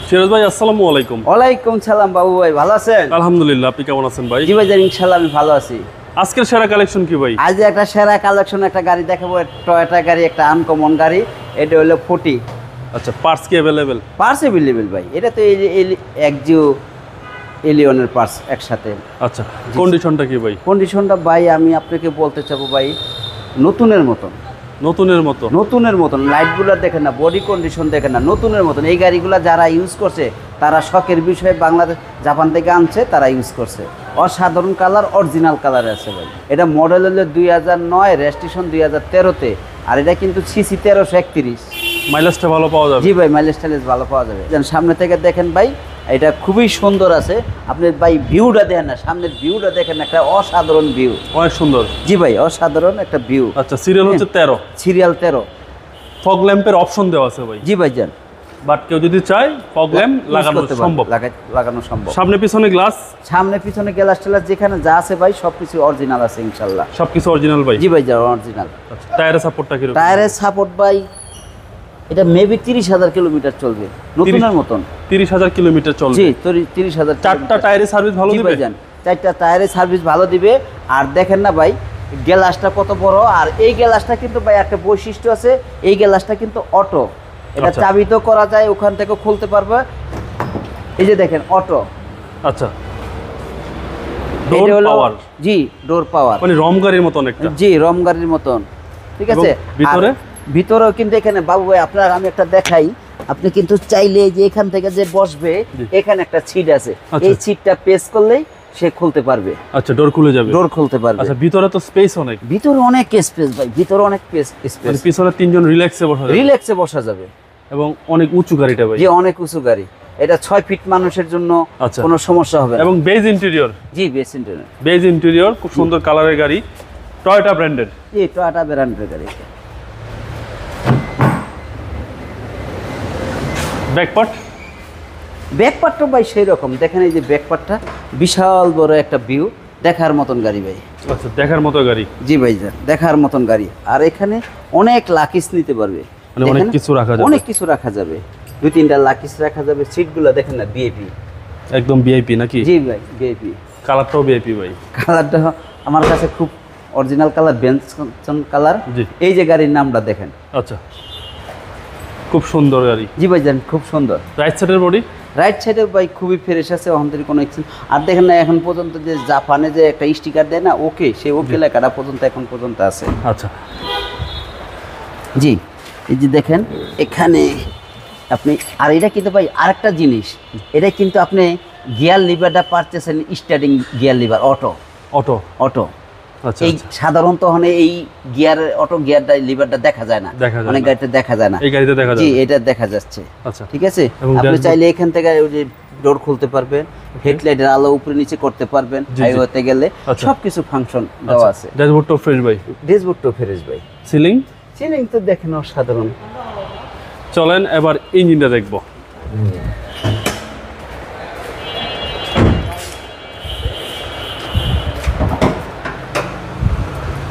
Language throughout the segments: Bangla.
সিরাজ ভাই আসসালামু আলাইকুম। ওয়ালাইকুম সালাম বাবু ভাই, ভালো আছেন? আলহামদুলিল্লাহ, আপনি কেমন আছেন ভাই? জি ভাই জান, ইনশাআল্লাহ আমি ভালো আছি। আজকের সেরা কালেকশন কি ভাই? আজ একটা সেরা কালেকশন একটা গাড়ি দেখাবো, টয়োটা গাড়ি, একটা আনকমন গাড়ি। এটা হলো 40। আচ্ছা, পার্টস কি अवेलेबल? পার্টস अवेलेबल ভাই। এটা তো একজিও এলিয়নের পার্টস একসাথে। আচ্ছা, কন্ডিশনটা কি ভাই? কন্ডিশনটা ভাই আমি আপনাকে বলতে চাবো ভাই, নতুনের মতন। নতুনের মতো? নতুনের মতন। লাইটগুলো দেখেন না, বডি কন্ডিশন দেখেন না, নতুনের মতন। এই গাড়িগুলো যারা ইউজ করছে তারা শখের বিষয়ে বাংলাদেশ জাপান থেকে আনছে, তারা ইউজ করছে। অসাধারণ কালার, অরিজিনাল কালারে আছে ভাই। এটা মডেল হলো 2009, রেজিস্ট্রেশন 2013-তে। আর এটা কিন্তু সিসি 1331। মাইলেজটা ভালো পাওয়া যাবে? জি ভাই, মাইলেজ টাইলেজ ভালো পাওয়া যাবে। সামনে থেকে দেখেন ভাই, এটা খুবই সুন্দর আছে। আপনি ভাই ভিউটা দেখেন না, সামনের ভিউটা দেখেন, একটা অসাধারণ ভিউ, অনেক সুন্দর। জি ভাই, অসাধারণ একটা ভিউ। আচ্ছা, সিরিয়াল হচ্ছে 13। সিরিয়াল 13। ফগ ল্যাম্পের অপশন দেওয়া আছে ভাই? জি ভাই জান। বাট কেউ যদি চায় ফগ ল্যাম্প লাগানো সম্ভব? লাগানো সম্ভব। সামনে পিছনে গ্লাস? সামনে পিছনে গ্লাস টেলাস যেখানে যা আছে ভাই, সবকিছু অরিজিনাল আছে ইনশাআল্লাহ। সবকিছু অরিজিনাল ভাই? জি ভাই যা, অরিজিনাল। আচ্ছা, টায়ারের সাপোর্টটা কি রকম? টায়ারের সাপোর্ট ভাই, এটা মেবি 30,000 কিলোমিটার চলবে, নতুনের মতন। 30,000 কিলোমিটার চলবে? জি, 30,000। চারটা টায়ারের সার্ভিস ভালো দিবে? জি ভাই জান, চারটা টায়ারের সার্ভিস ভালো দিবে। আর দেখেন না ভাই, গ্লাসটা কত বড়। আর এই গ্লাসটা কিন্তু ভাই একটা বৈশিষ্ট্য আছে, এই গ্লাসটা কিন্তু অটো। এটা চাবি তো করা যায়, ওখান থেকে খুলতে পারবে। এই যে দেখেন, অটো। আচ্ছা, ডোর পাওয়ার? জি, ডোর পাওয়ার। মানে রম গাড়ির মতন একটা? জি, রম গাড়ির মতন। ঠিক আছে। ভিতরে? ভিতরেও কিন্তু এখানে বাবু ভাই আপনার আমি একটা দেখাই। আপনি কিন্তু চাইলে যে এখান থেকে যে বসবে, এখানে একটা সিট আছে, এই সিটটা প্রেস করলেই সে খুলতে পারবে। আচ্ছা, ডোর খুলে যাবে? ডোর খুলতে পারবে। আচ্ছা, ভিতরে তো স্পেস অনেক? ভিতরে অনেক স্পেস ভাই, ভিতরে অনেক স্পেস। মানে পিছনে তিনজন রিল্যাক্সে বসা যাবে? রিল্যাক্সে বসা যাবে। এবং অনেক উঁচু গাড়িটা ভাই? জি, অনেক উঁচু গাড়ি। এটা 6 ফিট মানুষের জন্য আচ্ছা, কোনো সমস্যা হবে না। এবং বেজ ইন্টেরিয়র? জি, বেজ ইন্টেরিয়র। বেজ ইন্টেরিয়র, খুব সুন্দর কালারের গাড়ি, টয়োটা ব্র্যান্ডের? জি, টয়োটা ব্র্যান্ডের গাড়ি। ব্যাকপার্ট? ব্যাকপার্টটা ভাই সেই রকম দেখেন, এই যে ব্যাকপার্টটা বিশাল বড় একটা ভিউ, দেখার মতন গাড়ি ভাই। আচ্ছা, দেখার মতো গাড়ি? জি ভাই স্যার, দেখার মতন গাড়ি। আর এখানে অনেক লাকিস নিতে পারবে, মানে অনেক কিছু রাখা যাবে? অনেক কিছু রাখা যাবে, 2-3টা লাকিস রাখা যাবে। সিটগুলো দেখেন না, ভিআইপি, একদম ভিআইপি নাকি? জি ভাই, ভিআইপি। কালারটাও ভিআইপি ভাই? কালারটা আমার কাছে খুব অরিজিনাল কালার, বেনসন কালার। এই যে গাড়ির নামটা দেখেন। আচ্ছা, খুব সুন্দর গাড়ি। জি ভাই জান, খুব সুন্দর। রাইট সাইডের বডি? রাইট সাইডে ভাই খুবই ফ্রেশ আছে, ওখান কোনো এক্সচেঞ্জ। আর দেখেন না, এখন পর্যন্ত যে জাপানে যে একটা স্টিকার দেয় না, ওকে, সেই ওকে লেখাটা পর্যন্ত এখন পর্যন্ত আছে। আচ্ছা, জি, এই যে দেখেন এখানে আপনি। আর এটা কিন্তু ভাই আরেকটা জিনিস, এটা কিন্তু আপনি গিয়ার লিভারটা পারতেছেন, starting gear liver, auto. Auto? Auto. আচ্ছা, এই সাধারণত এই গিয়ার, অটো গিয়ারটা লিভারটা দেখা যায় না, অনেক গাড়িতে দেখা যায় না। এই গাড়িতে দেখা যায়? জি, এটা দেখা যাচ্ছে। আচ্ছা, ঠিক আছে। আপনি চাইলে এখান থেকে ওই যে ডোর খুলতে পারবেন, হেডলাইটের আলো উপরে নিচে করতে পারবেন, হাইওয়েতে গেলে সবকিছু ফাংশন দেওয়া আছে। ড্যাশবোর্ডটাও ফ্রেশ ভাই? ড্যাশবোর্ডটাও ফ্রেশ ভাই। সিলিং? সিলিং তো দেখেন অসাধারণ। চলেন এবার ইঞ্জিনটা দেখবো।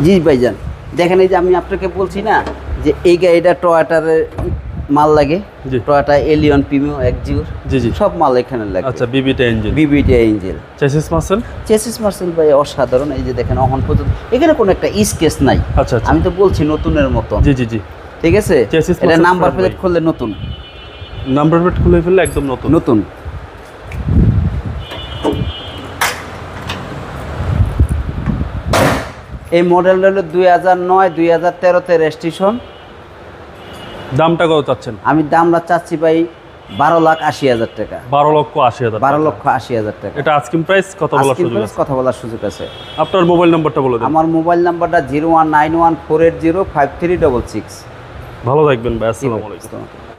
জি ভাইজান, দেখেন এই যে আমি আপনাকে বলছি না যে এই গাড়িটা টয়োটার মাল লাগে, টয়োটা এলিয়ন প্রিমিয়াম এক্সজিও। জি জি, সব মাল এখানে লাগে। আচ্ছা, বিবিটা ইঞ্জিন? বিবিটা ইঞ্জিন। চেসিস মার্সেল? চেসিস মার্সেল ভাই অসাধারণ। এই যে দেখেন, অহন পর্যন্ত এখানে কোনো একটা স্কেচ নাই। আচ্ছা, আমি তো বলছি নতুনের মতো। জি জি জি, ঠিক আছে। এটা নাম্বার প্লেট খুললে নতুন, নাম্বার প্লেট খুলে ফেললে একদম নতুন নতুন। এই মডেলটা হলো 2009, 2013-তে রেজিস্ট্রেশন। দামটা কত চাচ্ছেন? আমি দামটা চাচ্ছি ভাই 12,80,000 টাকা। 12,80,000? 12,80,000 টাকা। এটা আস্কিং প্রাইস, কথা বলার সুযোগ আছে? কথা বলার সুযোগ আছে। আপনার মোবাইল নাম্বারটা বলে দিন। আমার মোবাইল নাম্বারটা 0191480536। ভালো থাকবেন ভাই, আসসালামু আলাইকুম।